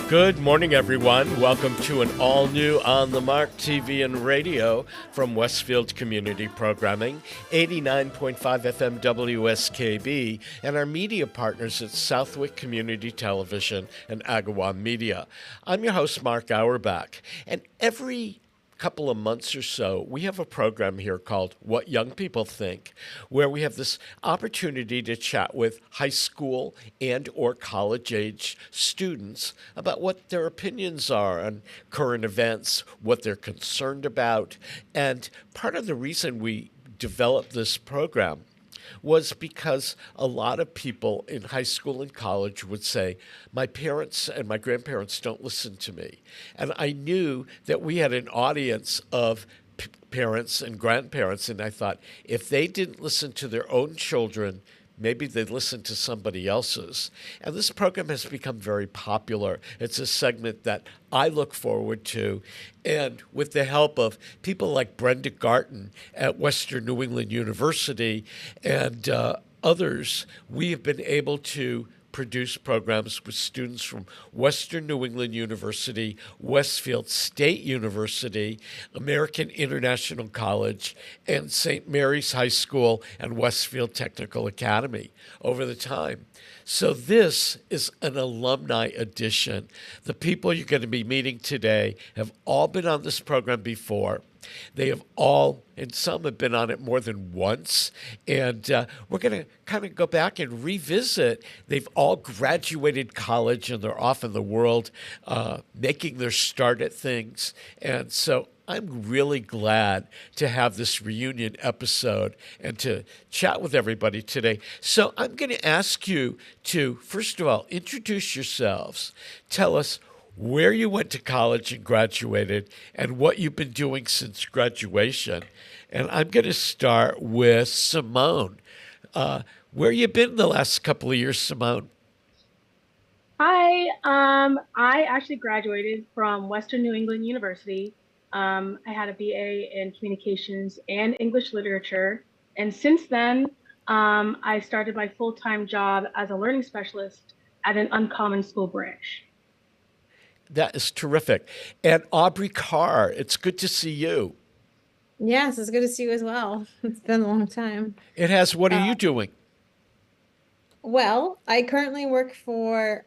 Good morning, everyone. Welcome to an all-new On the Mark TV and radio from Westfield Community Programming, 89.5 FM WSKB, and our media partners at Southwick Community Television and Agawam Media. I'm your host, Mark Auerbach, and every couple of months or so, we have a program here called What Young People Think, where we have this opportunity to chat with high school and or college-age students about what their opinions are on current events, what they're concerned about. And part of the reason we developed this program was because a lot of people in high school and college would say, my parents and my grandparents don't listen to me. And I knew that we had an audience of parents and grandparents, and I thought, if they didn't listen to their own children, maybe they'd listen to somebody else's. And this program has become very popular. It's a segment that I look forward to. And with the help of people like Brenda Garton at Western New England University and others, we have been able to produce programs with students from Western New England University, Westfield State University, American International College, and St. Mary's High School and Westfield Technical Academy over the time. So this is an alumni edition. The people you're going to be meeting today have all been on this program before. They have all, and some have been on it more than once. And we're going to kind of go back and revisit. They've all graduated college and they're off in the world making their start at things. And so I'm really glad to have this reunion episode and to chat with everybody today. So I'm going to ask you to, first of all, introduce yourselves. Tell us where you went to college and graduated, and what you've been doing since graduation. And I'm going to start with Simone. Where you been the last couple of years, Simone? Hi, I actually graduated from Western New England University. I had a BA in Communications and English Literature. And since then, I started my full-time job as a learning specialist at an uncommon school branch. That is terrific. And Aubree Carr, it's good to see you. Yes, it's good to see you as well. It's been a long time. It has. What are you doing? Well, I currently work for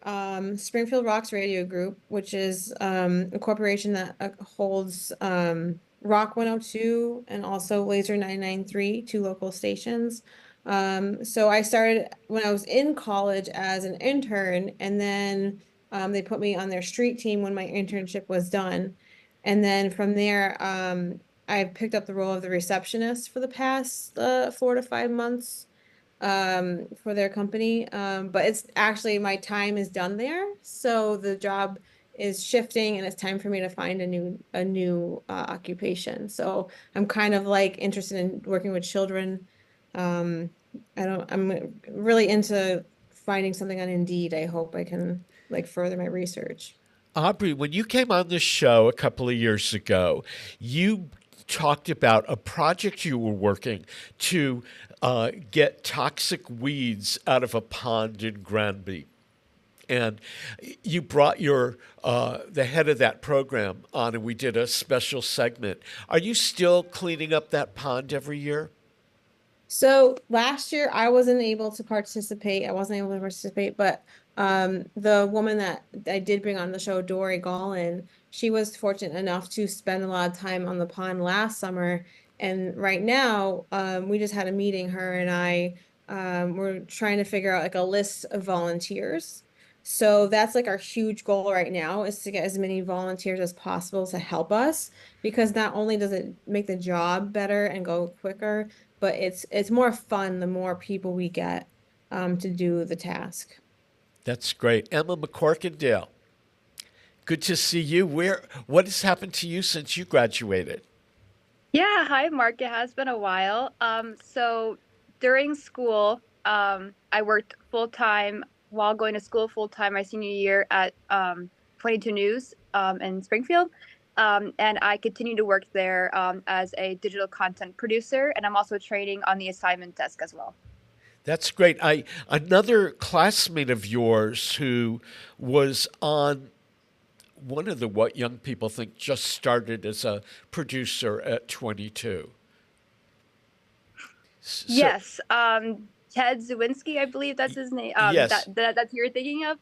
Springfield Rocks Radio Group, which is a corporation that holds Rock 102 and also Laser 993, two local stations. So I started when I was in college as an intern, and then they put me on their street team when my internship was done. And then from there, I picked up the role of the receptionist for the past 4 to 5 months for their company. But it's actually my time is done there. So the job is shifting and it's time for me to find a new occupation. So I'm kind of like interested in working with children. I'm really into finding something on Indeed. I hope I can like further my research. Aubree, when you came on this show a couple of years ago, you talked about a project you were working to get toxic weeds out of a pond in Granby. And you brought your the head of that program on, and we did a special segment. Are you still cleaning up that pond every year? So last year I wasn't able to participate. But the woman that I did bring on the show, Dory Gallin, she was fortunate enough to spend a lot of time on the pond last summer. And right now, we just had a meeting, her and I, we're trying to figure out like a list of volunteers. So that's like our huge goal right now, is to get as many volunteers as possible to help us, because not only does it make the job better and go quicker, but it's more fun the more people we get to do the task. That's great. Emma McCorkindale, good to see you. What has happened to you since you graduated? Yeah, hi, Mark. It has been a while. So during school, I worked full time while going to school full time my senior year at 22 News in Springfield. And I continue to work there as a digital content producer, and I'm also training on the assignment desk as well. That's great. Another classmate of yours who was on one of the What Young People Think just started as a producer at 22. Yes, Ted Zawinski, I believe that's his name. Yes. That's who you're thinking of.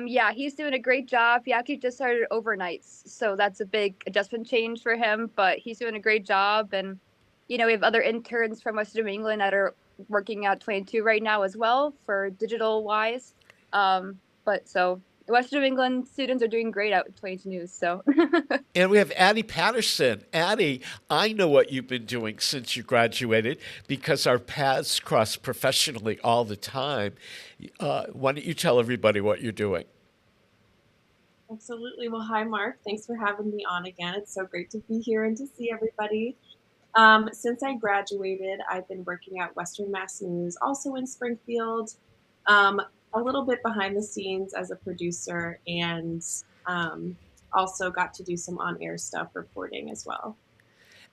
Yeah, he's doing a great job. He actually just started overnights, so that's a big adjustment change for him. But he's doing a great job, and we have other interns from Western New England that are working at 22 right now as well for digital wise. But so Western New England students are doing great out at 22 News. So. And we have Addie Patterson. Addie, I know what you've been doing since you graduated because our paths cross professionally all the time. Why don't you tell everybody what you're doing? Absolutely. Well, hi, Mark. Thanks for having me on again. It's so great to be here and to see everybody. Since I graduated, I've been working at Western Mass News, also in Springfield, a little bit behind the scenes as a producer, and also got to do some on-air stuff reporting as well.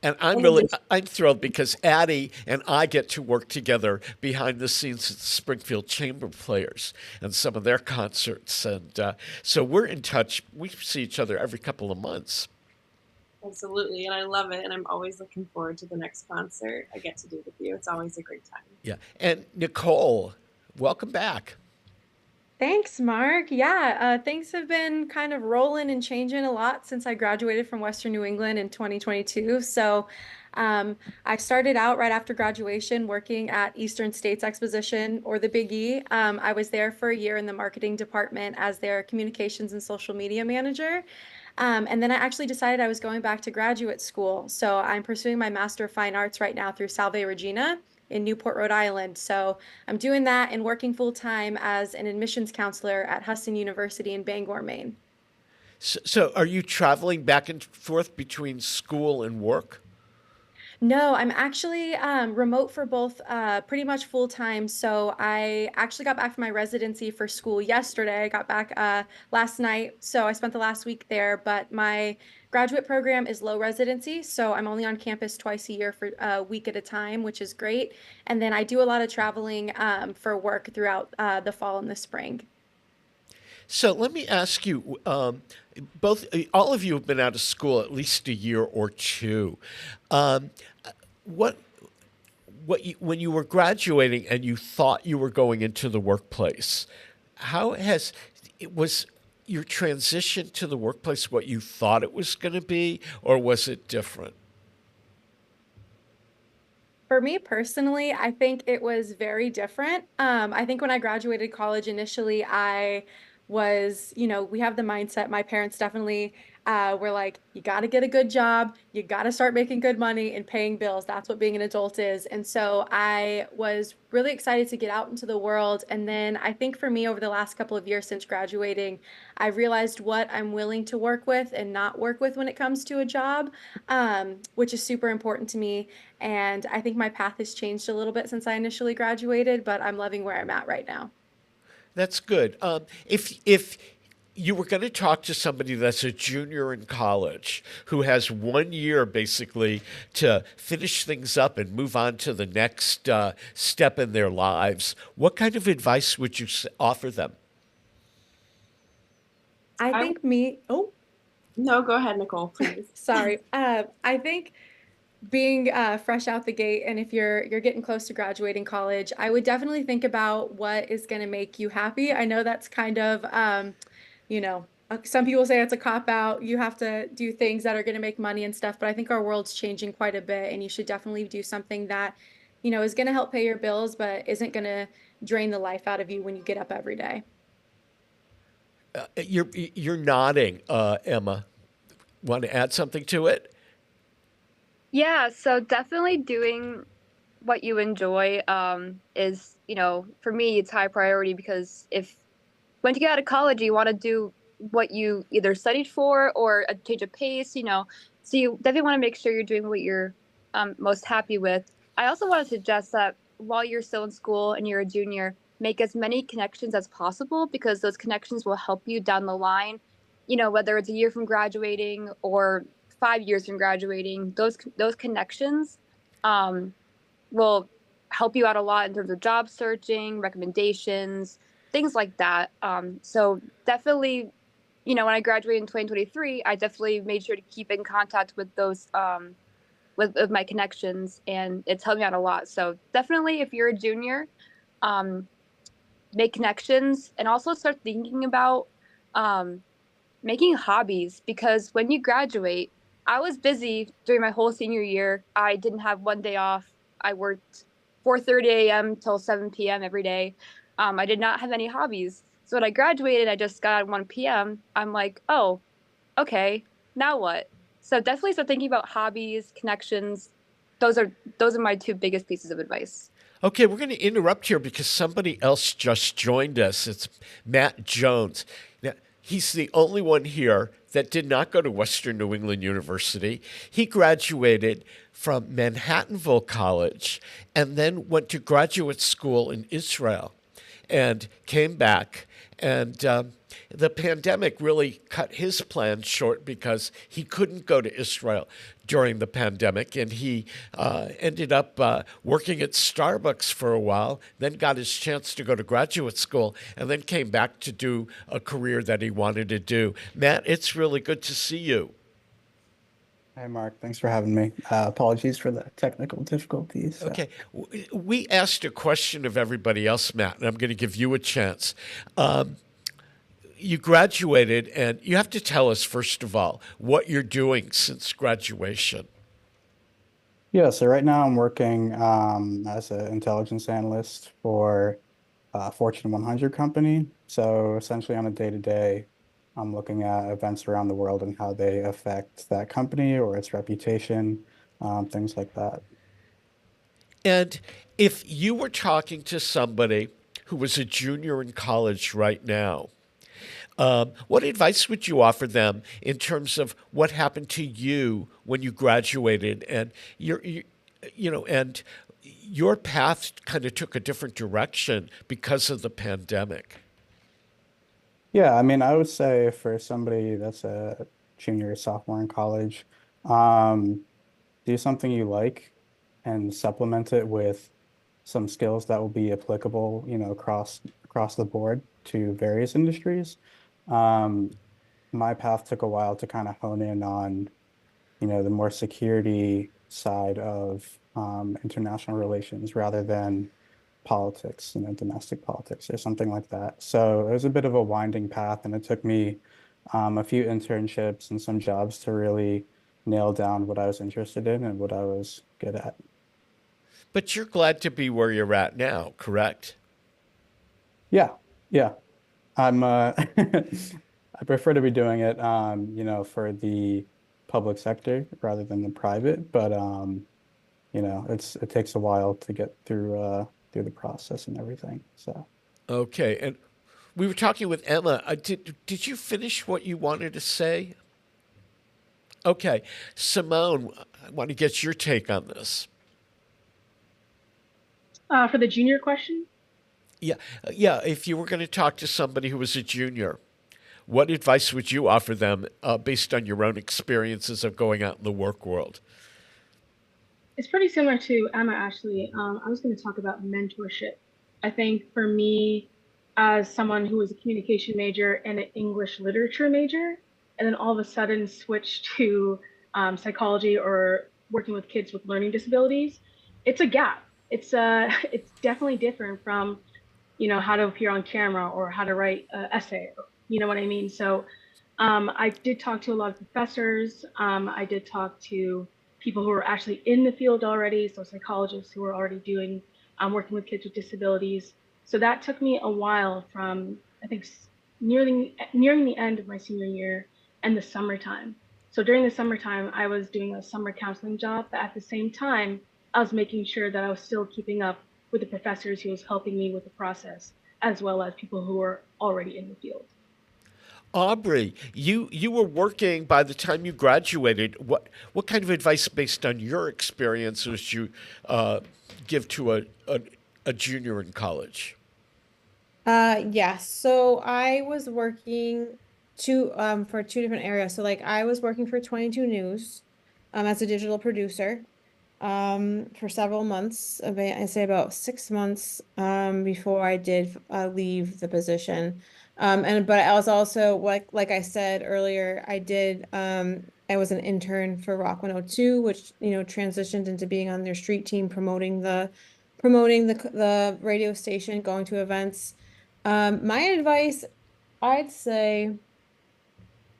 And I'm thrilled because Addie and I get to work together behind the scenes at the Springfield Chamber Players and some of their concerts. And so we're in touch. We see each other every couple of months. Absolutely. And I love it. And I'm always looking forward to the next concert I get to do with you. It's always a great time. Yeah. And Nicole, welcome back. Thanks, Mark. Yeah, things have been kind of rolling and changing a lot since I graduated from Western New England in 2022. So I started out right after graduation working at Eastern States Exposition, or the Big E. I was there for a year in the marketing department as their communications and social media manager. And then I actually decided I was going back to graduate school. So I'm pursuing my Master of Fine Arts right now through Salve Regina in Newport, Rhode Island. So I'm doing that and working full time as an admissions counselor at Huston University in Bangor, Maine. So are you traveling back and forth between school and work? No, I'm actually remote for both pretty much full time. So I actually got back from my residency for school yesterday. I got back last night. So I spent the last week there, but my graduate program is low residency. So I'm only on campus twice a year for a week at a time, which is great. And then I do a lot of traveling for work throughout the fall and the spring. So let me ask you, all of you have been out of school at least a year or two. When you were graduating and you thought you were going into the workplace, was your transition to the workplace what you thought it was going to be, or was it different? For me personally, I think it was very different. I think when I graduated college initially, I was, we have the mindset, my parents definitely were like, you got to get a good job, you got to start making good money and paying bills. That's what being an adult is. And so I was really excited to get out into the world. And then I think for me, over the last couple of years since graduating, I realized what I'm willing to work with and not work with when it comes to a job, which is super important to me. And I think my path has changed a little bit since I initially graduated, but I'm loving where I'm at right now. That's good. If you were going to talk to somebody that's a junior in college who has 1 year basically to finish things up and move on to the next step in their lives, what kind of advice would you offer them? I think oh. No, go ahead, Nicole, please. Sorry. I think being fresh out the gate, and if you're getting close to graduating college, I would definitely think about what is going to make you happy. I know that's kind of, some people say it's a cop out. You have to do things that are going to make money and stuff, but I think our world's changing quite a bit, and you should definitely do something that, is going to help pay your bills, but isn't going to drain the life out of you when you get up every day. You're nodding, Emma. Want to add something to it? Yeah, so definitely doing what you enjoy is, for me, it's high priority because when you get out of college, you want to do what you either studied for or a change of pace, so you definitely want to make sure you're doing what you're most happy with. I also want to suggest that while you're still in school and you're a junior, make as many connections as possible because those connections will help you down the line, whether it's a year from graduating or 5 years from graduating. Those connections will help you out a lot in terms of job searching, recommendations, things like that. So definitely when I graduated in 2023, I definitely made sure to keep in contact with those with my connections, and it's helped me out a lot. So definitely, if you're a junior, um, make connections and also start thinking about um, making hobbies, because when you graduate, I was busy during my whole senior year. I didn't have one day off. I worked 4:30 a.m. till 7 p.m. every day. I did not have any hobbies. So when I graduated, I just got at 1 p.m. I'm like, oh, okay, now what? So definitely start thinking about hobbies, connections. Those are my two biggest pieces of advice. Okay, we're going to interrupt here because somebody else just joined us. It's Matt Jones. Now, he's the only one here that did not go to Western New England University. He graduated from Manhattanville College and then went to graduate school in Israel and came back. And the pandemic really cut his plans short because he couldn't go to Israel during the pandemic. And he ended up working at Starbucks for a while, then got his chance to go to graduate school, and then came back to do a career that he wanted to do. Matt, it's really good to see you. Hi, Mark. Thanks for having me. Apologies for the technical difficulties. So. Okay. We asked a question of everybody else, Matt, and I'm going to give you a chance. You graduated, and you have to tell us, first of all, what you're doing since graduation. Yeah, so right now I'm working as an intelligence analyst for a Fortune 100 company. So essentially on a day-to-day, I'm looking at events around the world and how they affect that company or its reputation, things like that. And if you were talking to somebody who was a junior in college right now, what advice would you offer them in terms of what happened to you when you graduated and and your path kind of took a different direction because of the pandemic? Yeah, I mean, I would say for somebody that's a junior or sophomore in college, do something you like and supplement it with some skills that will be applicable, across the board to various industries. Um, my path took a while to kind of hone in on, the more security side of international relations rather than politics, domestic politics or something like that. So it was a bit of a winding path, and it took me a few internships and some jobs to really nail down what I was interested in and what I was good at. But you're glad to be where you're at now, correct? Yeah, yeah. I'm I prefer to be doing it for the public sector rather than the private, but it takes a while to get through the process and everything. So Okay. And we were talking with Emma. Did you finish what you wanted to say? Okay. Simone, I want to get your take on this. For the junior question? Yeah. Yeah. If you were going to talk to somebody who was a junior, what advice would you offer them based on your own experiences of going out in the work world? It's pretty similar to Emma, actually. I was going to talk about mentorship. I think for me, as someone who was a communication major and an English literature major, and then all of a sudden switched to psychology or working with kids with learning disabilities, it's a gap. It's definitely different from, how to appear on camera or how to write an essay. You know what I mean? So I did talk to a lot of professors. I did talk to people who are actually in the field already, so psychologists who are already doing working with kids with disabilities. So that took me a while from, I think, nearing the end of my senior year and the summertime. So during the summertime, I was doing a summer counseling job, but at the same time, I was making sure that I was still keeping up with the professors who was helping me with the process, as well as people who were already in the field. Aubree, you were working by the time you graduated. What kind of advice, based on your experience, would you give to a junior in college? Yes. So I was working for two different areas. So like I was working for 22 News as a digital producer for several months. I say about 6 months before I did leave the position. But I was also like I said earlier, I was an intern for Rock 102, which, transitioned into being on their street team, promoting the radio station, going to events. My advice, I'd say,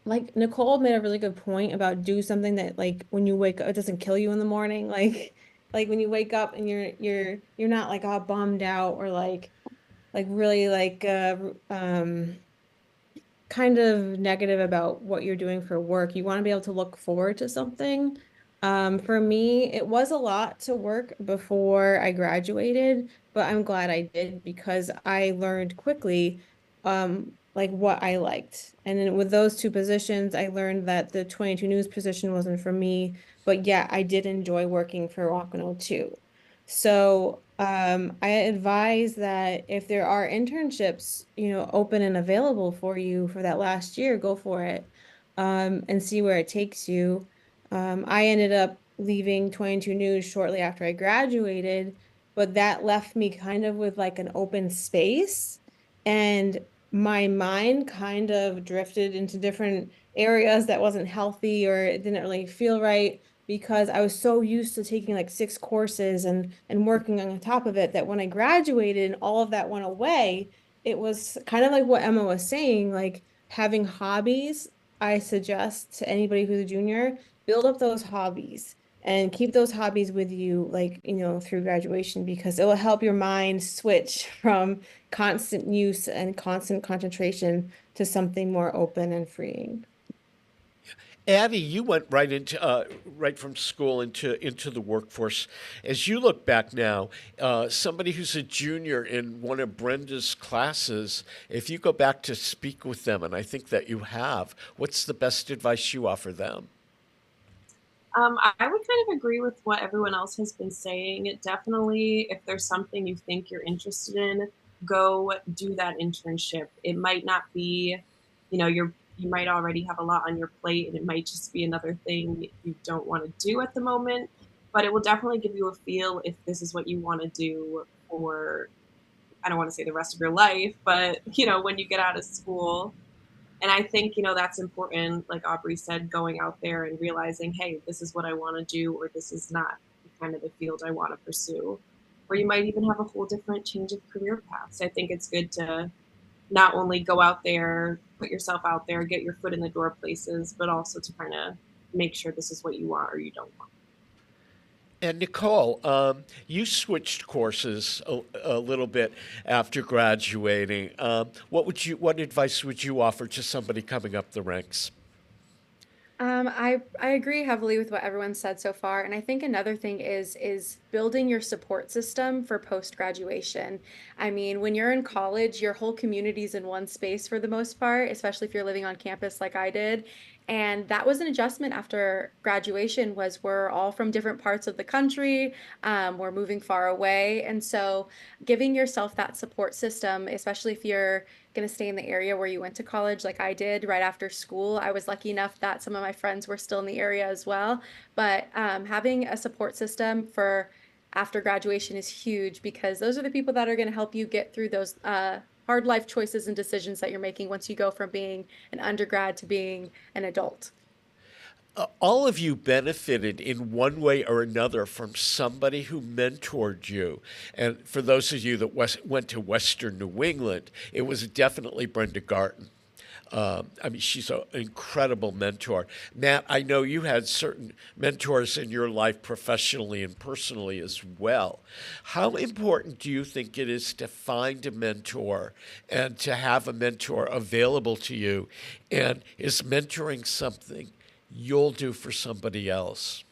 like Nicole made a really good point about do something that, like, when you wake up, it doesn't kill you in the morning. Like when you wake up and you're not like all bummed out or like really kind of negative about what you're doing for work. You want to be able to look forward to something. For me, it was a lot to work before I graduated, but I'm glad I did because I learned quickly, like what I liked. And then with those two positions, I learned that the 22 News position wasn't for me, but yeah, I did enjoy working for Rock 102. So, I advise that if there are internships, open and available for you for that last year, go for it, and see where it takes you. I ended up leaving 22 News shortly after I graduated, but that left me kind of with like an open space, and my mind kind of drifted into different areas that wasn't healthy or it didn't really feel right because I was so used to taking like 6 courses and working on top of it that when I graduated and all of that went away, it was kind of like what Emma was saying, like having hobbies. I suggest to anybody who's a junior, build up those hobbies and keep those hobbies with you, like, through graduation, because it will help your mind switch from constant use and constant concentration to something more open and freeing. Addie, you went right from school into the workforce. As you look back now, somebody who's a junior in one of Brenda's classes, if you go back to speak with them, and I think that you have, what's the best advice you offer them? I would kind of agree with what everyone else has been saying. Definitely, if there's something you think you're interested in, go do that internship. It might not be, you might already have a lot on your plate, and it might just be another thing you don't want to do at the moment. But it will definitely give you a feel if this is what you want to do for, I don't want to say the rest of your life, but when you get out of school. And I think, that's important, like Aubree said, going out there and realizing, hey, this is what I want to do, or this is not kind of the field I want to pursue. Or you might even have a whole different change of career paths. I think it's good to not only go out there, put yourself out there, get your foot in the door places, but also to kind of make sure this is what you want or you don't want. And Nicole, you switched courses a little bit after graduating. What advice would you offer to somebody coming up the ranks? I agree heavily with what everyone said so far, and I think another thing is building your support system for post-graduation. I mean, when you're in college, your whole community's in one space for the most part, especially if you're living on campus like I did. And that was an adjustment after graduation was we're all from different parts of the country, we're moving far away. And so giving yourself that support system, especially if you're going to stay in the area where you went to college like I did right after school. I was lucky enough that some of my friends were still in the area as well. But having a support system for after graduation is huge because those are the people that are going to help you get through those hard life choices and decisions that you're making once you go from being an undergrad to being an adult. All of you benefited in one way or another from somebody who mentored you. And for those of you that went to Western New England, it was definitely Brenda Garton. I mean, she's an incredible mentor. Matt, I know you had certain mentors in your life professionally and personally as well. How important do you think it is to find a mentor and to have a mentor available to you? And is mentoring something you'll do for somebody else?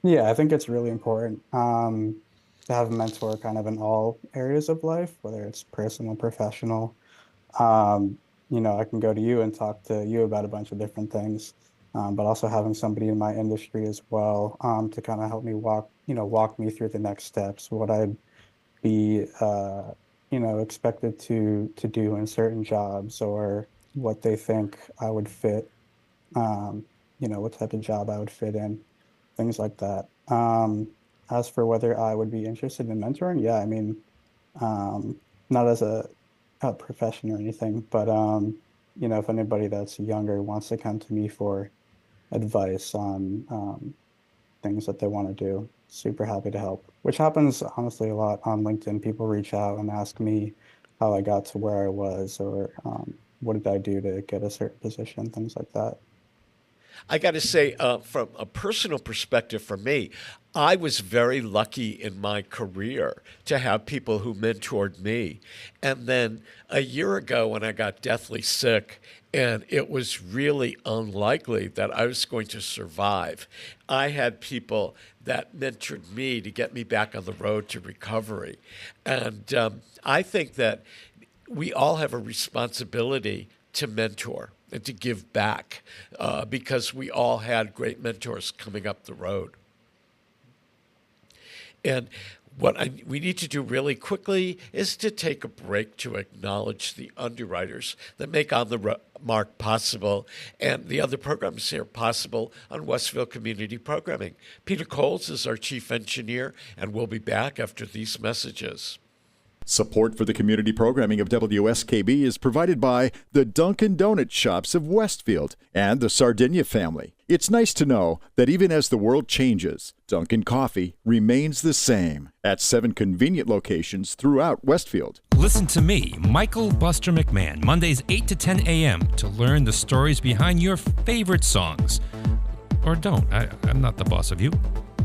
Yeah, I think it's really important to have a mentor kind of in all areas of life, whether it's personal, professional. Um, I can go to you and talk to you about a bunch of different things, but also having somebody in my industry as well, to kind of help me walk me through the next steps, what I'd be, expected to do in certain jobs or what they think I would fit, what type of job I would fit in, things like that. As for whether I would be interested in mentoring, yeah, I mean, not a profession or anything, but if anybody that's younger wants to come to me for advice on things that they want to do, super happy to help. Which happens honestly a lot on LinkedIn. People reach out and ask me how I got to where I was, or what did I do to get a certain position, things like that. I got to say, from a personal perspective for me, I was very lucky in my career to have people who mentored me. And then a year ago, when I got deathly sick, and it was really unlikely that I was going to survive, I had people that mentored me to get me back on the road to recovery. And I think that we all have a responsibility to mentor and to give back because we all had great mentors coming up the road. And what we need to do really quickly is to take a break to acknowledge the underwriters that make On the Mark possible and the other programs here possible on Westfield Community Programming. Peter Coles is our chief engineer, and we'll be back after these messages. Support for the community programming of WSKB is provided by the Dunkin' Donut Shops of Westfield and the Sardinia family. It's nice to know that even as the world changes, Dunkin' Coffee remains the same at 7 convenient locations throughout Westfield. Listen to me, Michael Buster McMahon, Mondays 8 to 10 a.m. to learn the stories behind your favorite songs. Or don't. I'm not the boss of you.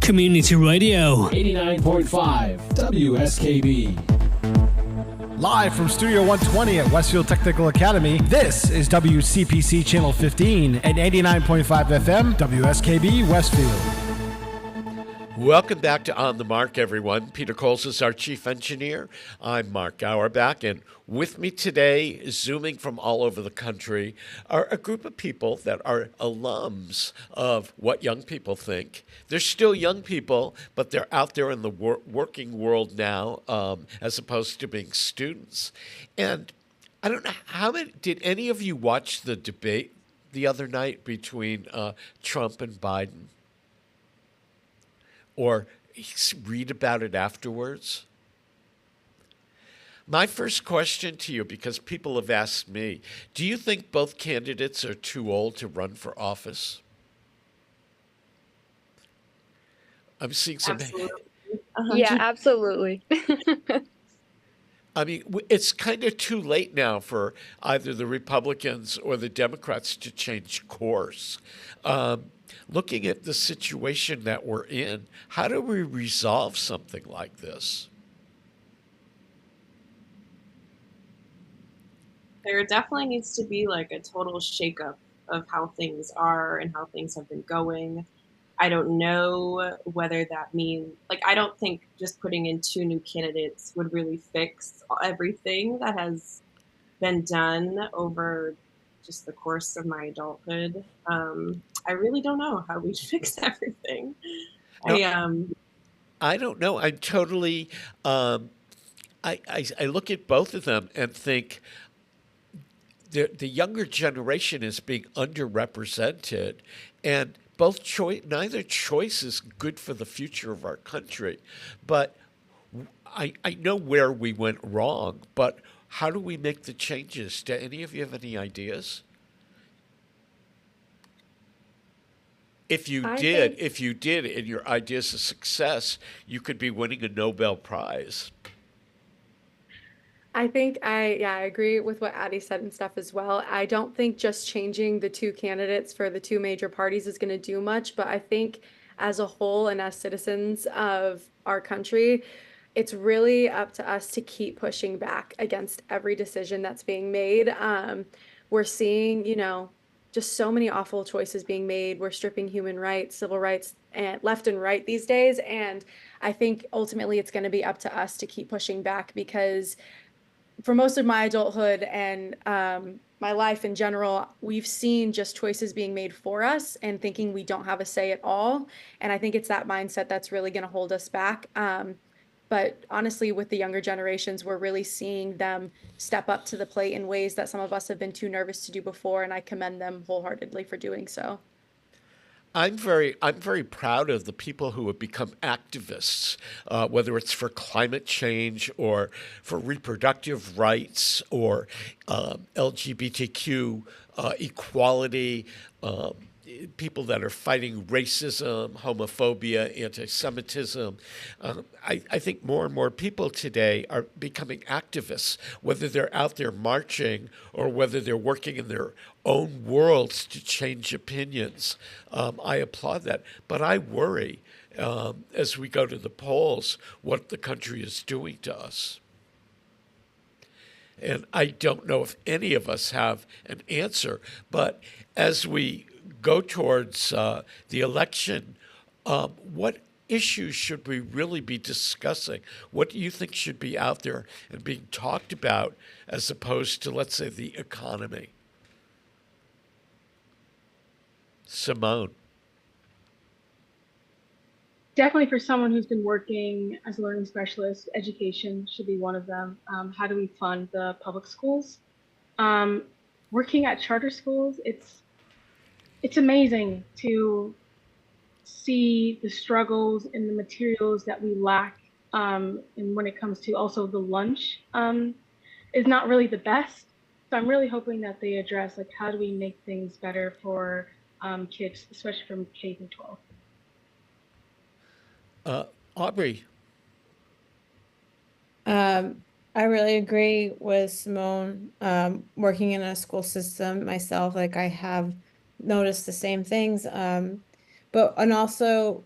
Community Radio 89.5 WSKB. Live from Studio 120 at Westfield Technical Academy, this is WCPC Channel 15 and 89.5 FM, WSKB Westfield. Welcome back to On the Mark, everyone. Peter Coles is our chief engineer. I'm Mark Auerbach, and with me today, zooming from all over the country, are a group of people that are alums of What Young People Think. They're still young people, but they're out there in the working world now, as opposed to being students. And I don't know, did any of you watch the debate the other night between Trump and Biden? Or read about it afterwards? My first question to you, because people have asked me, do you think both candidates are too old to run for office? I'm seeing some. Absolutely. Yeah, absolutely. I mean, it's kind of too late now for either the Republicans or the Democrats to change course. Looking at the situation that we're in, how do we resolve something like this? There definitely needs to be like a total shakeup of how things are and how things have been going. I don't know whether that means, I don't think just putting in 2 new candidates would really fix everything that has been done over just the course of my adulthood. I really don't know how we fix everything. No, I don't know. I'm totally. I look at both of them and think the younger generation is being underrepresented, and neither choice is good for the future of our country. But I know where we went wrong. But how do we make the changes? Do any of you have any ideas? If you did, and your idea's a success, you could be winning a Nobel Prize. I think I agree with what Addie said and stuff as well. I don't think just changing the 2 candidates for the 2 major parties is going to do much, but I think as a whole and as citizens of our country, it's really up to us to keep pushing back against every decision that's being made. We're seeing, just so many awful choices being made. We're stripping human rights, civil rights, and left and right these days. And I think ultimately it's going to be up to us to keep pushing back, because for most of my adulthood and my life in general, we've seen just choices being made for us and thinking we don't have a say at all. And I think it's that mindset that's really going to hold us back. But honestly, with the younger generations, we're really seeing them step up to the plate in ways that some of us have been too nervous to do before, and I commend them wholeheartedly for doing so. I'm very proud of the people who have become activists, whether it's for climate change or for reproductive rights or LGBTQ equality. People that are fighting racism, homophobia, anti-Semitism. I think more and more people today are becoming activists, whether they're out there marching or whether they're working in their own worlds to change opinions. I applaud that. But I worry as we go to the polls what the country is doing to us. And I don't know if any of us have an answer, but as we go towards the election, what issues should we really be discussing? What do you think should be out there and being talked about as opposed to, let's say, the economy? Simone. Definitely for someone who's been working as a learning specialist, education should be one of them. How do we fund the public schools? Working at charter schools, it's amazing to see the struggles and the materials that we lack. And when it comes to also the lunch is not really the best. So I'm really hoping that they address like how do we make things better for kids, especially from K through 12. Aubree. I really agree with Simone. Working in a school system myself, like I have noticed the same things. And also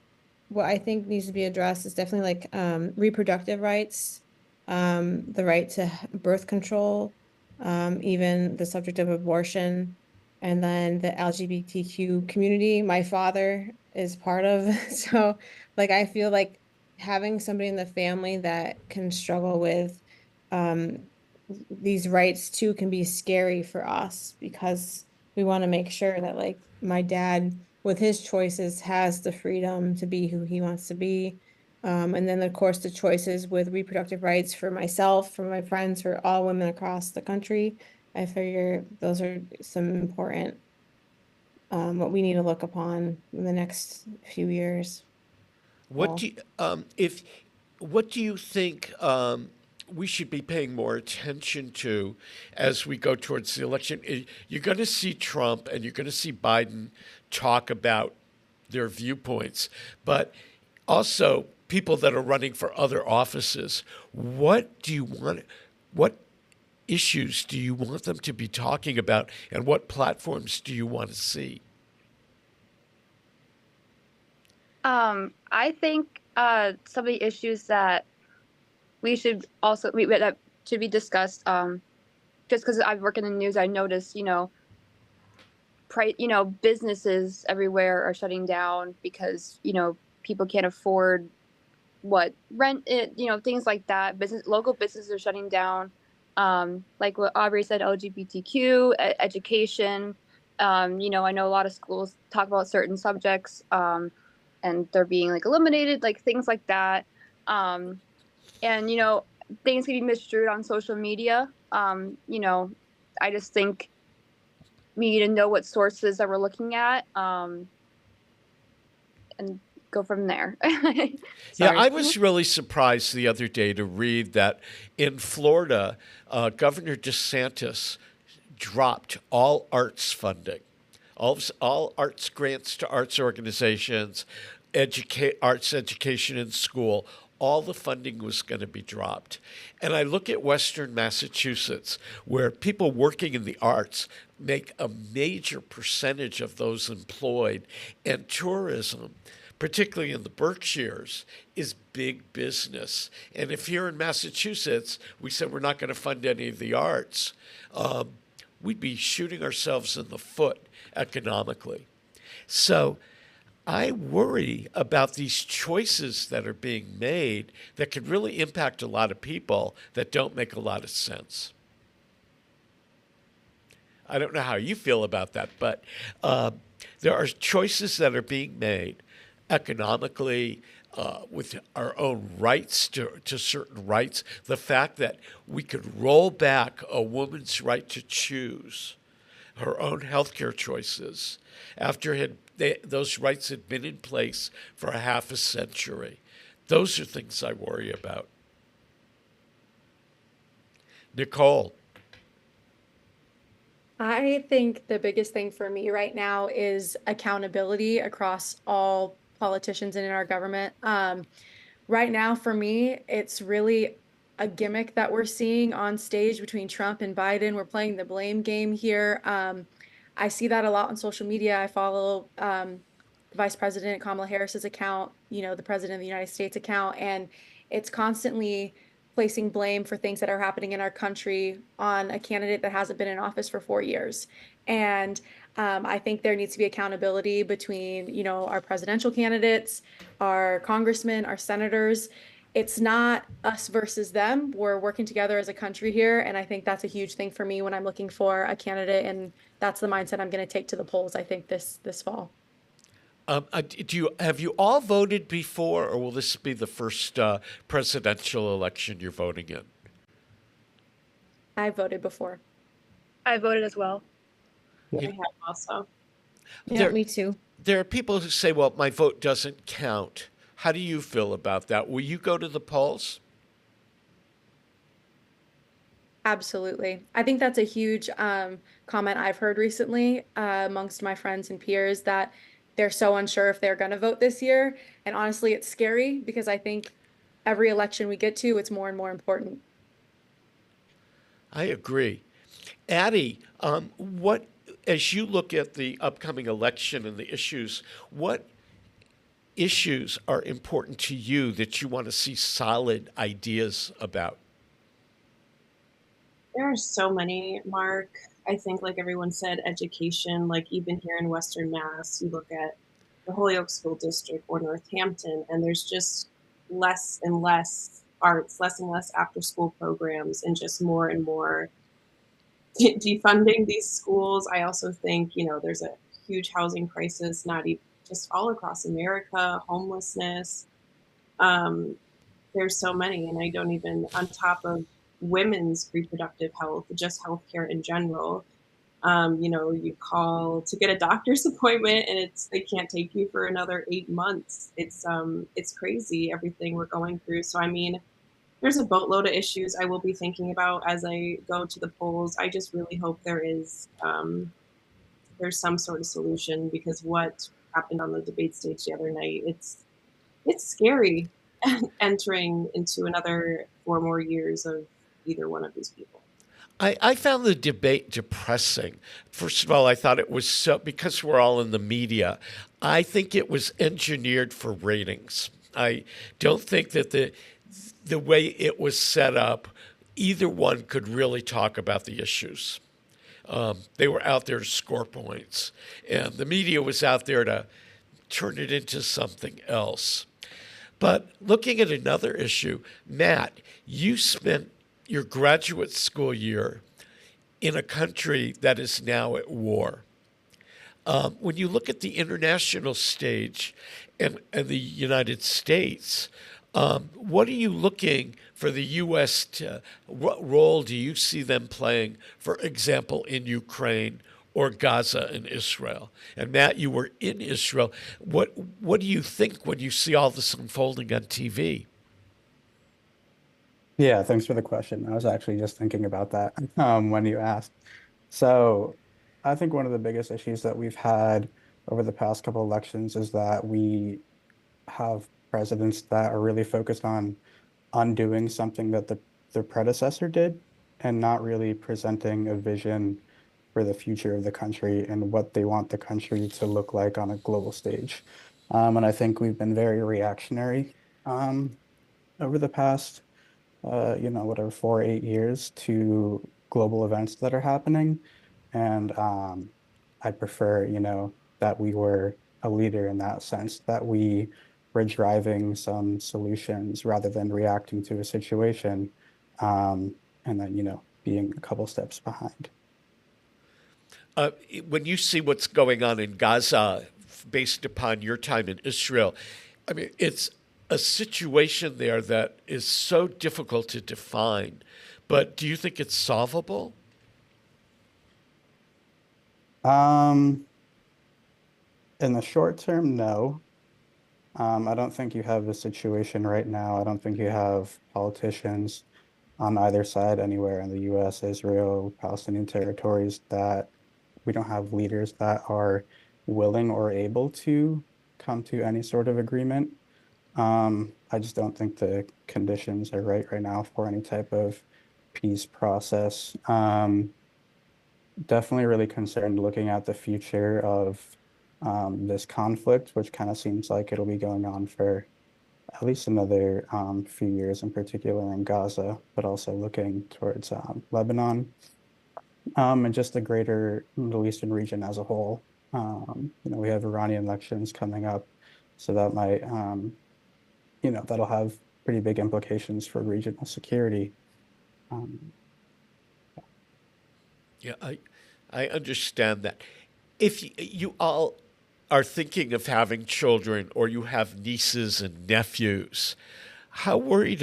what I think needs to be addressed is definitely like reproductive rights, the right to birth control, even the subject of abortion, and then the LGBTQ community my father is part of. So like I feel like having somebody in the family that can struggle with these rights too can be scary for us because we want to make sure that like my dad with his choices has the freedom to be who he wants to be. And then of course the choices with reproductive rights for myself, for my friends, for all women across the country. I figure those are some important what we need to look upon in the next few years. What do you think we should be paying more attention to as we go towards the election? You're going to see Trump and you're going to see Biden talk about their viewpoints, but also people that are running for other offices. What issues do you want them to be talking about, and what platforms do you want to see? I think some of the issues that that should be discussed. Just because I work in the news, I notice, businesses everywhere are shutting down because people can't afford rent it, things like that. Local businesses are shutting down. Like what Aubree said, LGBTQ education. I know a lot of schools talk about certain subjects, and they're being like eliminated, like things like that. And things can be misconstrued on social media. I just think we need to know what sources that we're looking at, and go from there. Yeah, I was really surprised the other day to read that in Florida, Governor DeSantis dropped all arts funding, all arts grants to arts organizations, arts education in school. All the funding was going to be dropped. And I look at Western Massachusetts, where people working in the arts make a major percentage of those employed, and tourism, particularly in the Berkshires, is big business. And if here in Massachusetts we said we're not going to fund any of the arts, we'd be shooting ourselves in the foot economically. So I worry about these choices that are being made that could really impact a lot of people that don't make a lot of sense. I don't know how you feel about that, but there are choices that are being made economically, with our own rights to certain rights. The fact that we could roll back a woman's right to choose her own healthcare choices after those rights had been in place for a half a century. Those are things I worry about. Nicole. I think the biggest thing for me right now is accountability across all politicians and in our government. Right now, for me, it's really a gimmick that we're seeing on stage between Trump and Biden. We're playing the blame game here. I see that a lot on social media. I follow Vice President Kamala Harris's account, the President of the United States account, and it's constantly placing blame for things that are happening in our country on a candidate that hasn't been in office for 4 years. And I think there needs to be accountability between, our presidential candidates, our congressmen, our senators. It's not us versus them. We're working together as a country here. And I think that's a huge thing for me when I'm looking for a candidate. And that's the mindset I'm going to take to the polls, I think, this fall. Have you all voted before, or will this be the first presidential election you're voting in? I voted before. I voted as well. I have also. Yeah, me too. There are people who say, well, my vote doesn't count. How do you feel about that? Will you go to the polls? Absolutely. I think that's a huge comment I've heard recently amongst my friends and peers, that they're so unsure if they're going to vote this year. And honestly, it's scary because I think every election we get to, it's more and more important. I agree. Addie, as you look at the upcoming election and the issues, what issues are important to you that you want to see solid ideas about? There are so many, Mark. I think, like everyone said, education, like even here in Western Mass, you look at the Holyoke School District or Northampton, and there's just less and less arts, less and less after-school programs, and just more and more defunding these schools. I also think, there's a huge housing crisis, not even just all across America, homelessness. There's so many, and I don't even, on top of women's reproductive health, just healthcare in general. You call to get a doctor's appointment and they can't take you for another 8 months. It's crazy, everything we're going through. So, there's a boatload of issues I will be thinking about as I go to the polls. I just really hope there's some sort of solution, because what happened on the debate stage the other night, it's scary entering into another 4 more years of either one of these people. I found the debate depressing. First of all, I thought it was because we're all in the media, I think it was engineered for ratings. I don't think that the way it was set up, either one could really talk about the issues. They were out there to score points, and the media was out there to turn it into something else. But looking at another issue, Matt, you spent your graduate school year in a country that is now at war. When you look at the international stage and the United States, what are you looking for the U.S. to, what role do you see them playing, for example, in Ukraine or Gaza and Israel? And Matt, you were in Israel. What do you think when you see all this unfolding on TV? Yeah, thanks for the question. I was actually just thinking about that when you asked. So I think one of the biggest issues that we've had over the past couple elections is that we have presidents that are really focused on undoing something that their predecessor did, and not really presenting a vision for the future of the country and what they want the country to look like on a global stage. And I think we've been very reactionary over the past 4 or 8 years to global events that are happening. And I prefer, that we were a leader in that sense, that we were driving some solutions rather than reacting to a situation, and then, being a couple steps behind. When you see what's going on in Gaza, based upon your time in Israel, it's a situation there that is so difficult to define, but do you think it's solvable? In the short term, no. I don't think you have a situation right now. I don't think you have politicians on either side anywhere in the US, Israel, Palestinian territories that we don't have leaders that are willing or able to come to any sort of agreement. I just don't think the conditions are right now for any type of peace process. Definitely really concerned looking at the future of this conflict, which kind of seems like it'll be going on for at least another few years, in particular in Gaza, but also looking towards Lebanon and just the greater Middle Eastern region as a whole. We have Iranian elections coming up, so that might, that'll have pretty big implications for regional security. Yeah, I understand that. If you all are thinking of having children or you have nieces and nephews, how worried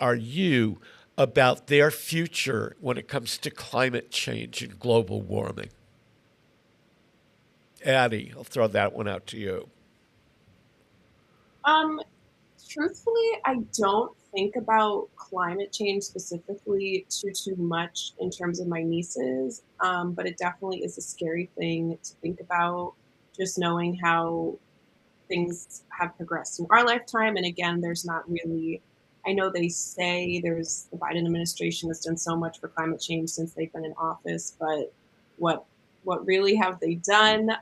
are you about their future when it comes to climate change and global warming? Addie, I'll throw that one out to you. Truthfully, I don't think about climate change specifically too much in terms of my nieces, but it definitely is a scary thing to think about, just knowing how things have progressed in our lifetime. And again, there's not really, I know they say there's the Biden administration has done so much for climate change since they've been in office, but what really have they done?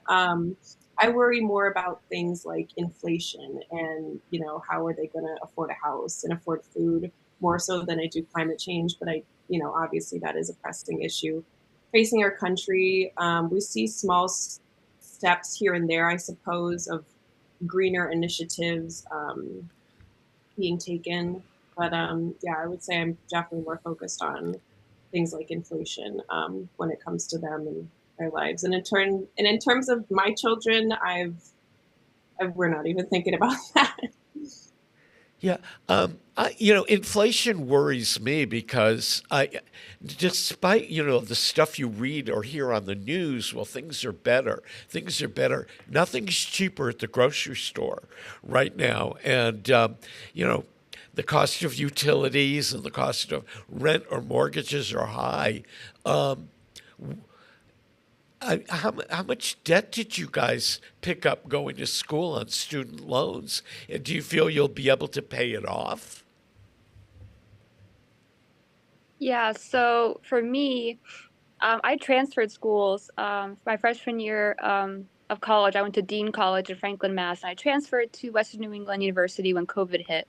I worry more about things like inflation and, how are they going to afford a house and afford food more so than I do climate change. But obviously that is a pressing issue facing our country. We see small steps here and there, I suppose, of greener initiatives being taken. But I would say I'm definitely more focused on things like inflation when it comes to them and their lives. And in terms of my children, we're not even thinking about that. Yeah, inflation worries me because despite the stuff you read or hear on the news, well, things are better. Things are better. Nothing's cheaper at the grocery store right now, and the cost of utilities and the cost of rent or mortgages are high. How much debt did you guys pick up going to school on student loans? And do you feel you'll be able to pay it off? Yeah, so for me, I transferred schools. My freshman year of college, I went to Dean College in Franklin, Mass. And I transferred to Western New England University when COVID hit.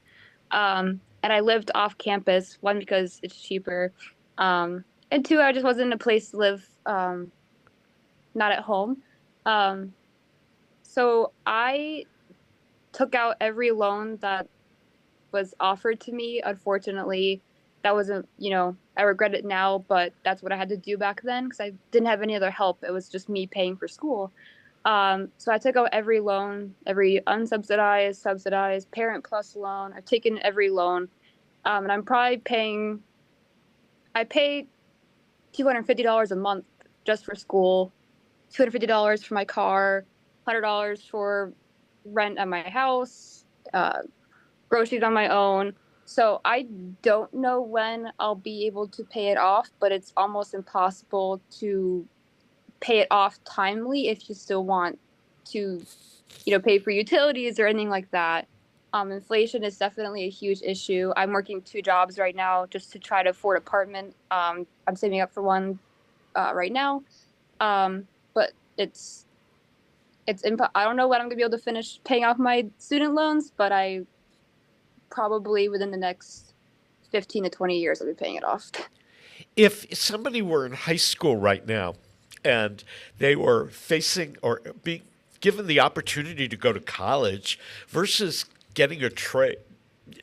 And I lived off campus, one, because it's cheaper. And two, I just wasn't in a place to live not at home. So I took out every loan that was offered to me. Unfortunately, that wasn't, I regret it now, but that's what I had to do back then because I didn't have any other help. It was just me paying for school. So I took out every loan, every unsubsidized, subsidized, Parent Plus loan. I've taken every loan. And I'm probably I pay $250 a month just for school, $250 for my car, $100 for rent at my house, groceries on my own. So I don't know when I'll be able to pay it off, but it's almost impossible to pay it off timely if you still want to, pay for utilities or anything like that. Inflation is definitely a huge issue. I'm working 2 jobs right now just to try to afford an apartment. I'm saving up for one right now. But I don't know when I'm gonna be able to finish paying off my student loans, but I probably within the next 15 to 20 years I'll be paying it off. If somebody were in high school right now and they were facing or being given the opportunity to go to college versus getting a trade,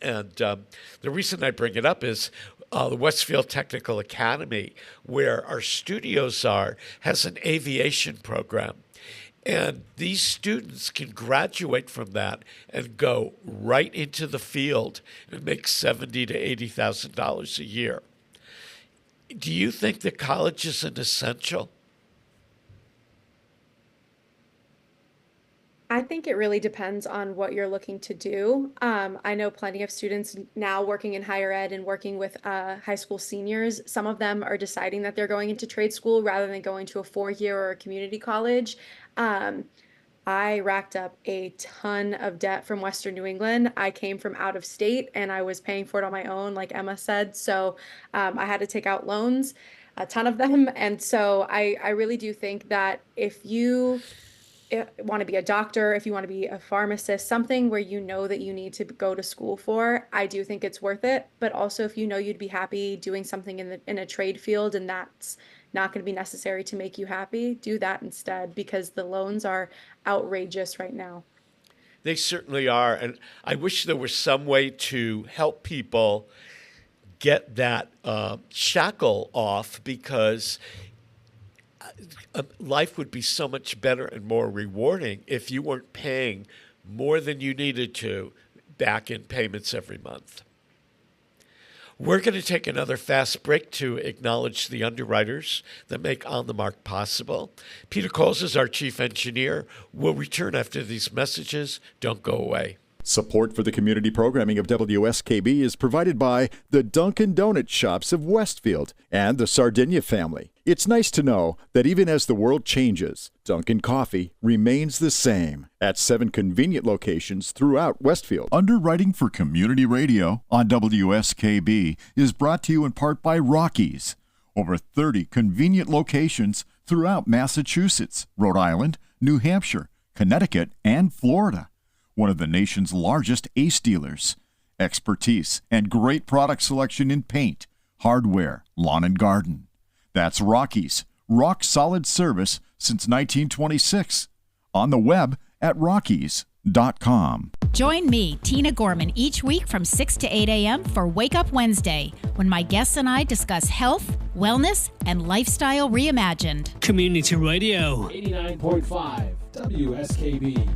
and the reason I bring it up is the Westfield Technical Academy, where our studios are, has an aviation program. And these students can graduate from that and go right into the field and make $70,000 to $80,000 a year. Do you think that college is an essential? I think it really depends on what you're looking to do. I know plenty of students now working in higher ed and working with high school seniors. Some of them are deciding that they're going into trade school rather than going to a 4-year or a community college. I racked up a ton of debt from Western New England. I came from out of state and I was paying for it on my own, like Emma said. So I had to take out loans, a ton of them. And so I really do think that if you want to be a doctor, if you want to be a pharmacist, something where you know that you need to go to school for, I do think it's worth it. But also if you know you'd be happy doing something in a trade field and that's not going to be necessary to make you happy, do that instead, because the loans are outrageous right now. They certainly are. And I wish there was some way to help people get that shackle off, because life would be so much better and more rewarding if you weren't paying more than you needed to back in payments every month. We're going to take another fast break to acknowledge the underwriters that make On the Mark possible. Peter Coles is our chief engineer. We'll return after these messages. Don't go away. Support for the community programming of WSKB is provided by the Dunkin' Donuts shops of Westfield and the Sardinia family. It's nice to know that even as the world changes, Dunkin' Coffee remains the same at 7 convenient locations throughout Westfield. Underwriting for Community Radio on WSKB is brought to you in part by Rockies. Over 30 convenient locations throughout Massachusetts, Rhode Island, New Hampshire, Connecticut, and Florida. One of the nation's largest ACE dealers. Expertise and great product selection in paint, hardware, lawn and garden. That's Rockies. Rock solid service since 1926. On the web at rockies.com. Join me, Tina Gorman, each week from 6 to 8 a.m. for Wake Up Wednesday, when my guests and I discuss health, wellness, and lifestyle reimagined. Community Radio. 89.5 WSKB.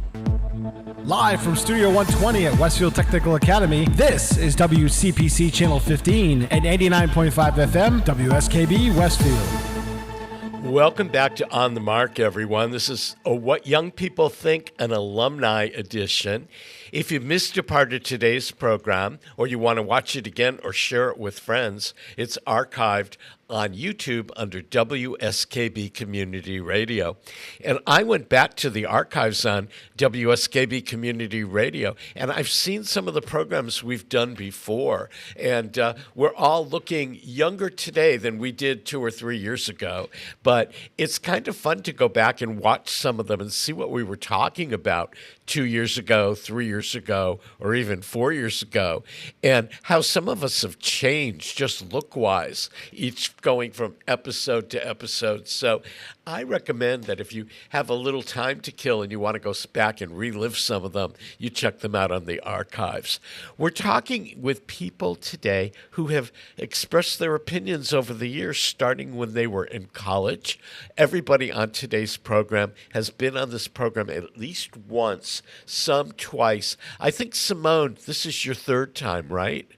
Live from Studio 120 at Westfield Technical Academy, this is WCPC Channel 15 and 89.5 FM, WSKB Westfield. Welcome back to On the Mark, everyone. This is a What Young People Think, an alumni edition. If you missed a part of today's program, or you want to watch it again or share it with friends, it's archived on YouTube under WSKB Community Radio. And I went back to the archives on WSKB Community Radio, and I've seen some of the programs we've done before. And we're all looking younger today than we did 2 or 3 years ago. But it's kind of fun to go back and watch some of them and see what we were talking about 2 years ago, 3 years ago, or even 4 years ago, and how some of us have changed just look-wise, each going from episode to episode. So I recommend that if you have a little time to kill and you want to go back and relive some of them, you check them out on the archives. We're talking with people today who have expressed their opinions over the years, starting when they were in college. Everybody on today's program has been on this program at least once, some twice. I think, Simone, this is your third time, right?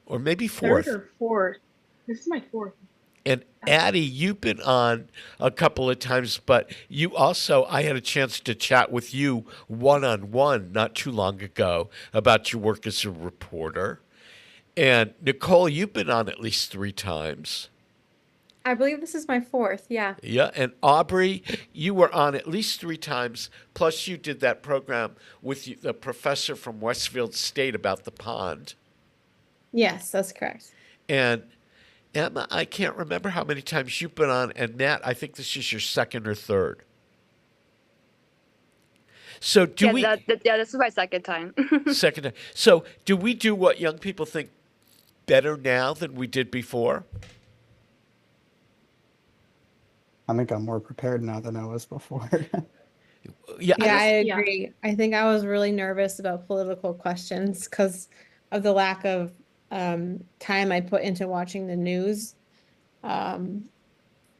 Or maybe fourth. Third or fourth. This is my fourth. And Addie, you've been on a couple of times, but you also, I had a chance to chat with you one-on-one not too long ago about your work as a reporter. And Nicole, you've been on at least 3 times. I believe this is my fourth, yeah. Yeah, and Aubree, you were on at least 3 times, plus you did that program with the professor from Westfield State about the pond. Yes, that's correct. And Emma, I can't remember how many times you've been on, and Matt, I think this is your second or third. So do we... this is my second time. Second time. So do we do what young people think better now than we did before? I think I'm more prepared now than I was before. Yeah, I agree. I think I was really nervous about political questions because of the lack of time I put into watching the news. But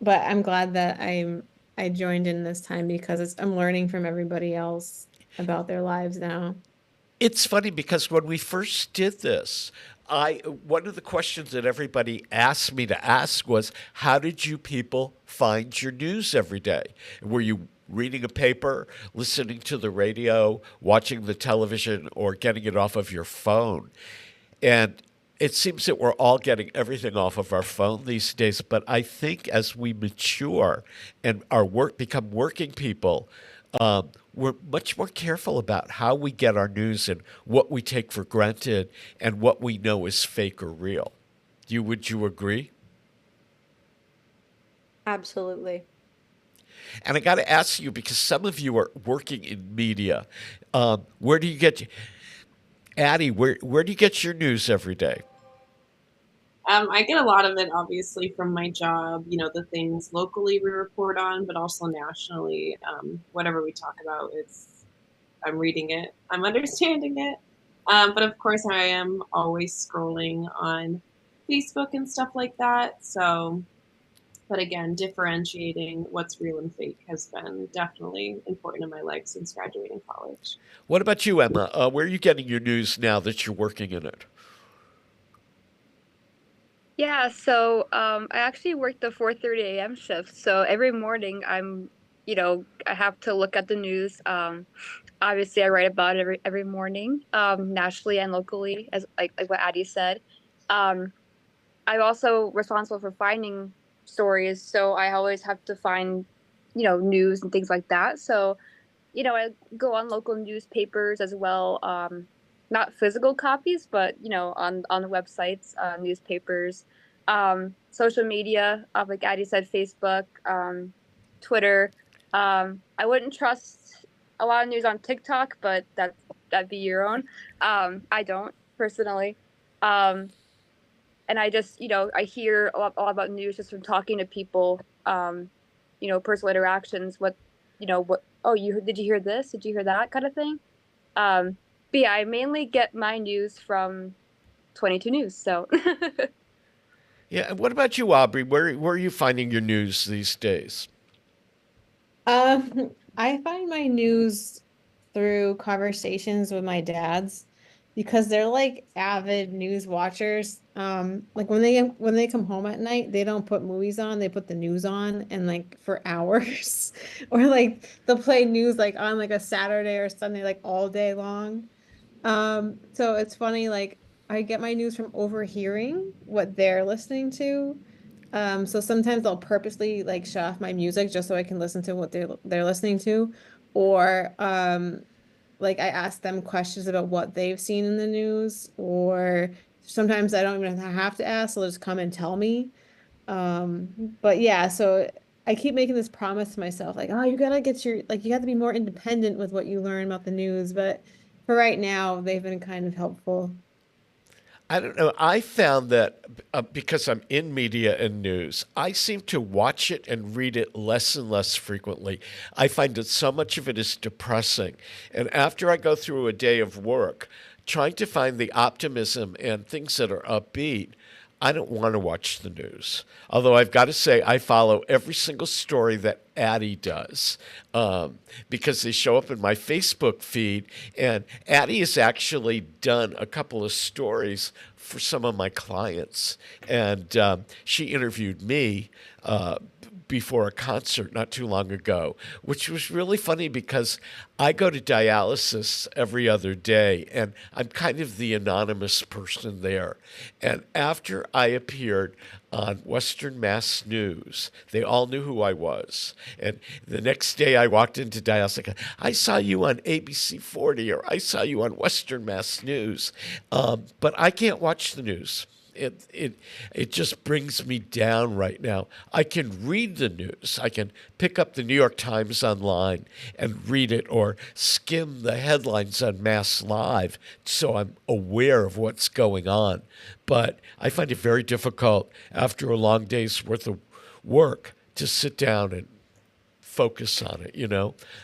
I'm glad that I joined in this time because I'm learning from everybody else about their lives now. It's funny because when we first did this, one of the questions that everybody asked me to ask was, how did you people find your news every day? Were you reading a paper, listening to the radio, watching the television, or getting it off of your phone. And it seems that we're all getting everything off of our phone these days. But I think as we mature and become working people, we're much more careful about how we get our news and what we take for granted and what we know is fake or real. Would you agree? Absolutely. And I got to ask you, because some of you are working in media, where do you get, Addie, where do you get your news every day? I get a lot of it, obviously, from my job, the things locally we report on, but also nationally. Whatever we talk about, I'm reading it, I'm understanding it. But of course, I am always scrolling on Facebook and stuff like that. So, but again, differentiating what's real and fake has been definitely important in my life since graduating college. What about you, Emma? Where are you getting your news now that you're working in it? Yeah, so I actually work the 4:30 a.m. shift. So every morning I have to look at the news. Obviously, I write about it every morning, nationally and locally, as like what Addie said. I'm also responsible for finding stories, so I always have to find, news and things like that. So, I go on local newspapers as well. Not physical copies, but on the websites, newspapers, social media, like Addie said, Facebook, Twitter. I wouldn't trust a lot of news on TikTok, but that'd be your own. I don't personally, and I just I hear a lot about news just from talking to people. Personal interactions. What? Oh, did you hear this? Did you hear that kind of thing? But yeah, I mainly get my news from 22 News. So Yeah, and what about you, Aubree? Where are you finding your news these days? I find my news through conversations with my dads because they're like avid news watchers. Like when they come home at night, they don't put movies on, they put the news on and like for hours. Or like they'll play news like on like a Saturday or Sunday like all day long. So it's funny, like I get my news from overhearing what they're listening to. So sometimes I'll purposely like shut off my music just so I can listen to what they're listening to, or like I ask them questions about what they've seen in the news, or sometimes I don't even have to ask, they'll just come and tell me. But yeah, so I keep making this promise to myself, like, oh, you got to be more independent with what you learn about the news. But for right now, they've been kind of helpful. I don't know. I found that because I'm in media and news, I seem to watch it and read it less and less frequently. I find that so much of it is depressing. And after I go through a day of work, trying to find the optimism and things that are upbeat, I don't want to watch the news. Although I've got to say, I follow every single story that Addie does because they show up in my Facebook feed. And Addie has actually done a couple of stories for some of my clients. And she interviewed me before a concert not too long ago, which was really funny because I go to dialysis every other day and I'm kind of the anonymous person there. And after I appeared on Western Mass News, they all knew who I was. And the next day I walked into dialysis, like, I saw you on ABC 40 or I saw you on Western Mass News. But I can't watch the news. It just brings me down right now. I can read the news. I can pick up the New York Times online and read it or skim the headlines on Mass Live so I'm aware of what's going on. But I find it very difficult after a long day's worth of work to sit down and focus on it.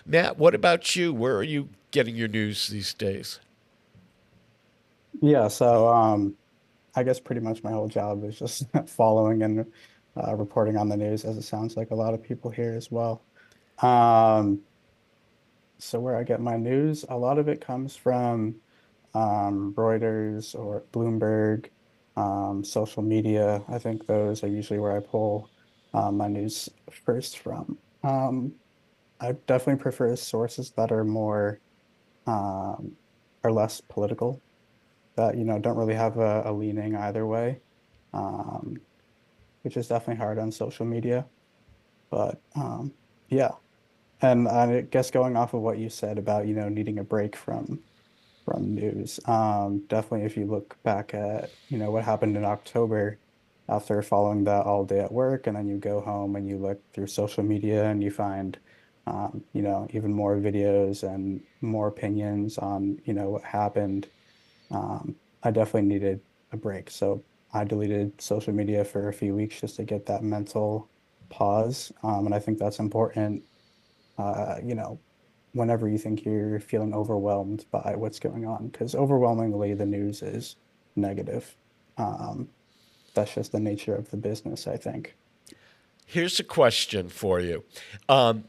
Matt, what about you? Where are you getting your news these days? Yeah, so I guess pretty much my whole job is just following and reporting on the news, as it sounds like a lot of people here as well. So where I get my news, a lot of it comes from Reuters or Bloomberg, social media. I think those are usually where I pull my news first from. I definitely prefer sources that are more um, are less political, that don't really have a leaning either way, um, which is definitely hard on social media. But yeah, and I guess going off of what you said about needing a break from news, definitely if you look back at what happened in October after following that all day at work, and then you go home and you look through social media and you find even more videos and more opinions on what happened. I definitely needed a break. So I deleted social media for a few weeks just to get that mental pause. And I think that's important, uh, you know, whenever you think you're feeling overwhelmed by what's going on, because overwhelmingly the news is negative. Um, that's just the nature of the business, I think. Here's a question for you. Um,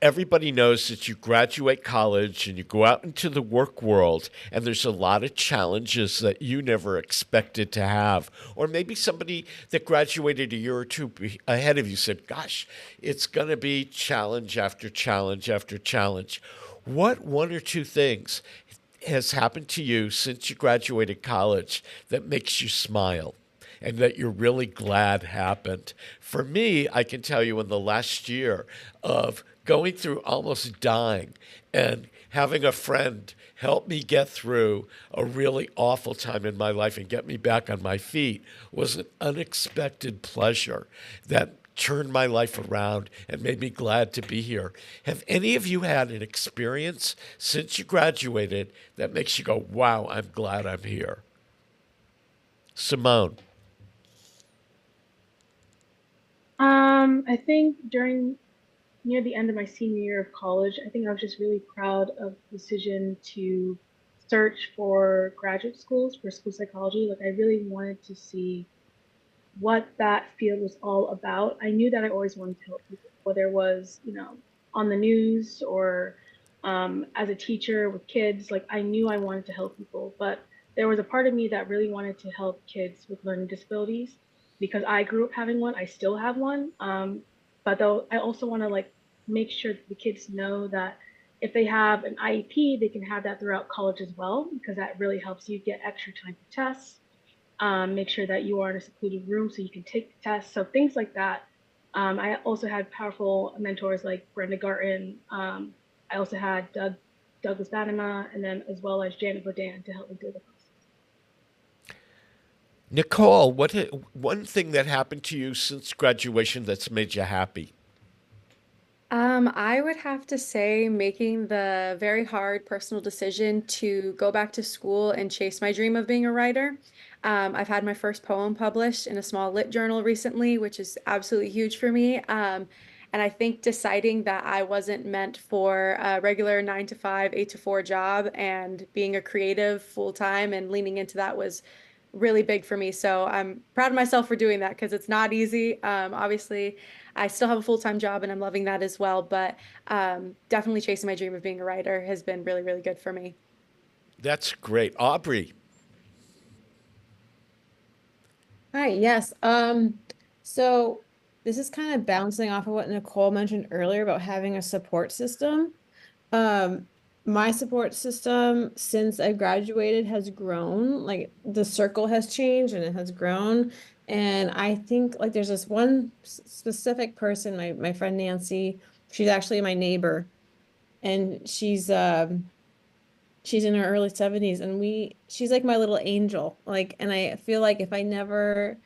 Everybody knows that you graduate college and you go out into the work world, and there's a lot of challenges that you never expected to have. Or maybe somebody that graduated a year or two ahead of you said, gosh, it's going to be challenge after challenge after challenge. What one or two things has happened to you since you graduated college that makes you smile and that you're really glad happened? For me, I can tell you in the last year of going through almost dying and having a friend help me get through a really awful time in my life and get me back on my feet was an unexpected pleasure that turned my life around and made me glad to be here. Have any of you had an experience since you graduated that makes you go, wow, I'm glad I'm here? Simone. I think near the end of my senior year of college, I think I was just really proud of the decision to search for graduate schools for school psychology. Like, I really wanted to see what that field was all about. I knew that I always wanted to help people, whether it was, on the news or as a teacher with kids. Like, I knew I wanted to help people, but there was a part of me that really wanted to help kids with learning disabilities because I grew up having one. I still have one. But though I also want to make sure that the kids know that if they have an IEP, they can have that throughout college as well, because that really helps you get extra time for tests. Make sure that you are in a secluded room so you can take the test. So things like that. I also had powerful mentors like Brenda Garten. I also had Douglas Banema, and then as well as Janet Bodan to help me through the process. Nicole, one thing that happened to you since graduation that's made you happy? I would have to say making the very hard personal decision to go back to school and chase my dream of being a writer. I've had my first poem published in a small lit journal recently, which is absolutely huge for me. And I think deciding that I wasn't meant for a regular 9 to 5, 8 to 4 job and being a creative full time and leaning into that was really big for me. So I'm proud of myself for doing that because it's not easy. Obviously, I still have a full-time job and I'm loving that as well. But definitely chasing my dream of being a writer has been really, really good for me. That's great. Aubree. Hi, yes. So this is kind of bouncing off of what Nicole mentioned earlier about having a support system. My support system since I graduated has grown. Like the circle has changed and it has grown. And I think like there's this one specific person, my friend Nancy, she's actually my neighbor, and she's in her early 70s, and she's like my little angel. Like, and I feel like if I never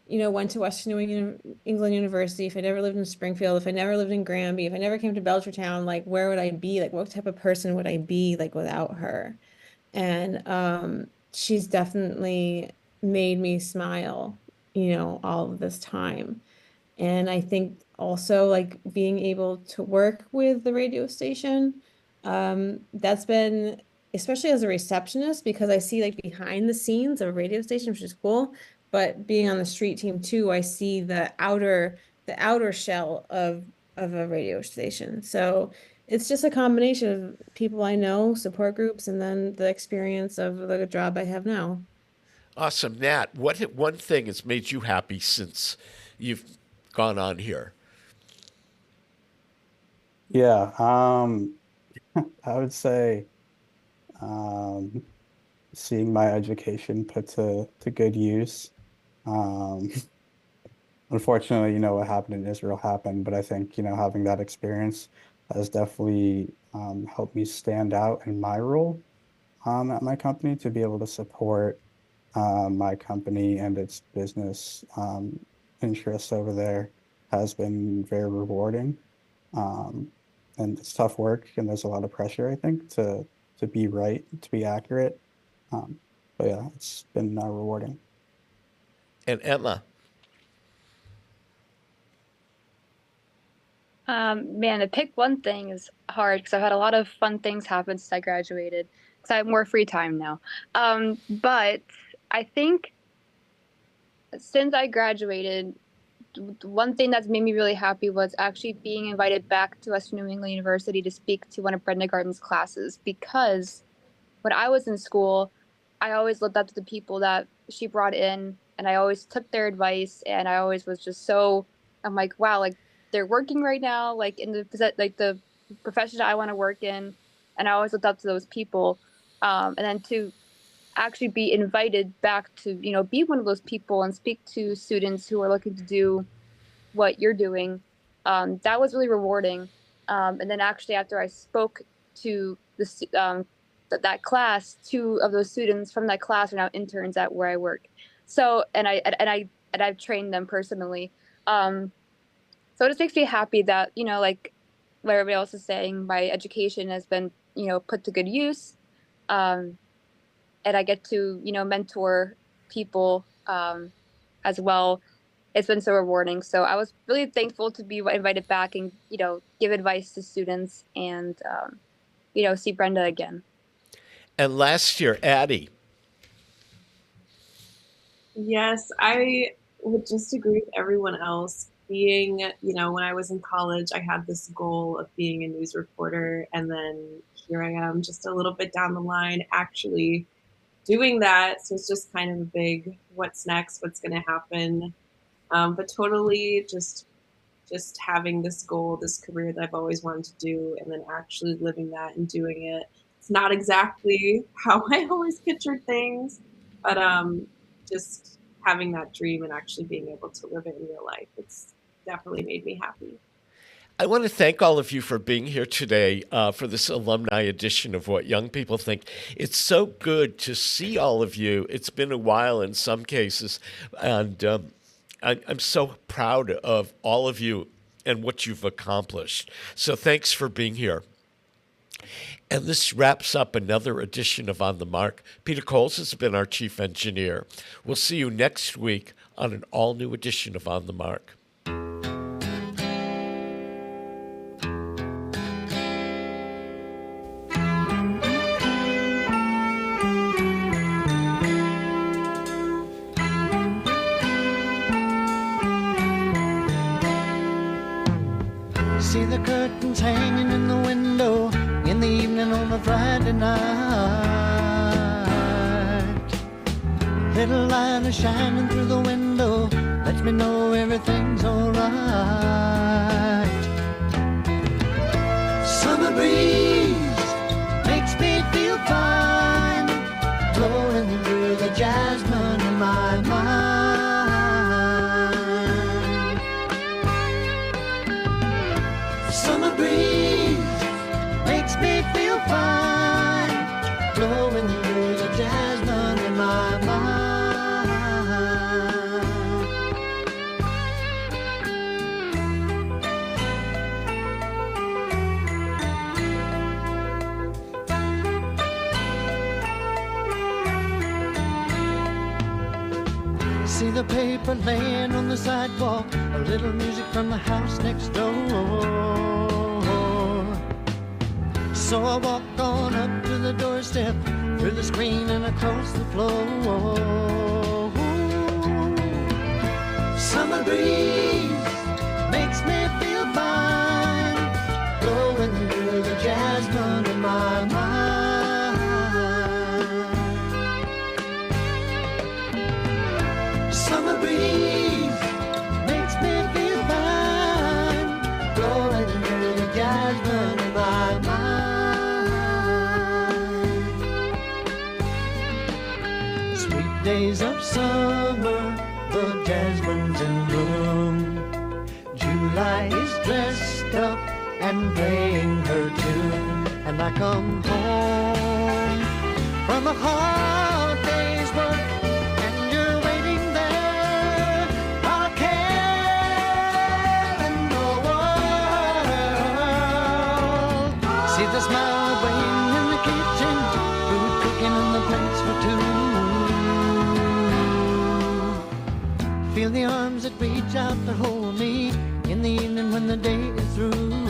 went to Western New England University, if I never lived in Springfield, if I never lived in Granby, if I never came to Belchertown, like where would I be? Like what type of person would I be like without her? And she's definitely made me smile, all of this time. And I think also like being able to work with the radio station, that's been, especially as a receptionist, because I see like behind the scenes of a radio station, which is cool. But being on the street team too, I see the outer shell of a radio station. So it's just a combination of people I know, support groups, and then the experience of the job I have now. Awesome. Nat, what one thing has made you happy since you've gone on here? Yeah, I would say um, seeing my education put to good use. Um, Unfortunately, what happened in Israel happened, but I think, having that experience has definitely helped me stand out in my role at my company to be able to support my company and its business interests over there has been very rewarding. Um, and it's tough work and there's a lot of pressure, I think, to be right, to be accurate. Um, but yeah, it's been rewarding. And Emma. Man, to pick one thing is hard because I've had a lot of fun things happen since I graduated because I have more free time now. But I think since I graduated, one thing that's made me really happy was actually being invited back to Western New England University to speak to one of Brenda Garden's classes, because when I was in school, I always looked up to the people that she brought in, and I always took their advice, and I always was just I'm like, wow, like they're working right now, like in the profession I want to work in, and I always looked up to those people, and then to actually be invited back to be one of those people and speak to students who are looking to do what you're doing, that was really rewarding. And then actually after I spoke to that class, two of those students from that class are now interns at where I work. So I've trained them personally. So it just makes me happy that like what everybody else is saying, my education has been put to good use. And I get to, mentor people as well. It's been so rewarding. So I was really thankful to be invited back and, give advice to students and, see Brenda again. And last year, Addie. Yes, I would just agree with everyone else. Being, when I was in college, I had this goal of being a news reporter. And then here I am just a little bit down the line actually doing that. So it's just kind of a big what's next, what's going to happen. But totally just having this goal, this career that I've always wanted to do, and then actually living that and doing it. It's not exactly how I always pictured things, but just having that dream and actually being able to live it in real life, it's definitely made me happy. I want to thank all of you for being here today for this alumni edition of What Young People Think. It's so good to see all of you. It's been a while in some cases, and I'm so proud of all of you and what you've accomplished. So thanks for being here. And this wraps up another edition of On the Mark. Peter Coles has been our chief engineer. We'll see you next week on an all-new edition of On the Mark. See the curtains hanging in the window in the evening on a Friday night. Little light is shining through the window, lets me know everything's alright. Summer breeze makes me feel fine, blowing through the jasmine in my mind. Summer breeze makes me feel fine, blowing through the jasmine in my mind. See the paper laying on the sidewalk, a little music from the house next door. So I walk on up to the doorstep, through the screen and across the floor. Summer breeze makes me feel fine, blowing through the jasmine in my mind. Summer breeze makes me feel fine, blowing through the jasmine. days of summer, the jasmine's in bloom. July is dressed up and playing her tune, and I come home from a hard day's work, and you're waiting there, not a care in the world. See the smile waiting in the kitchen, food cooking and the plates for two. Feel the arms that reach out to hold me in the evening when the day is through.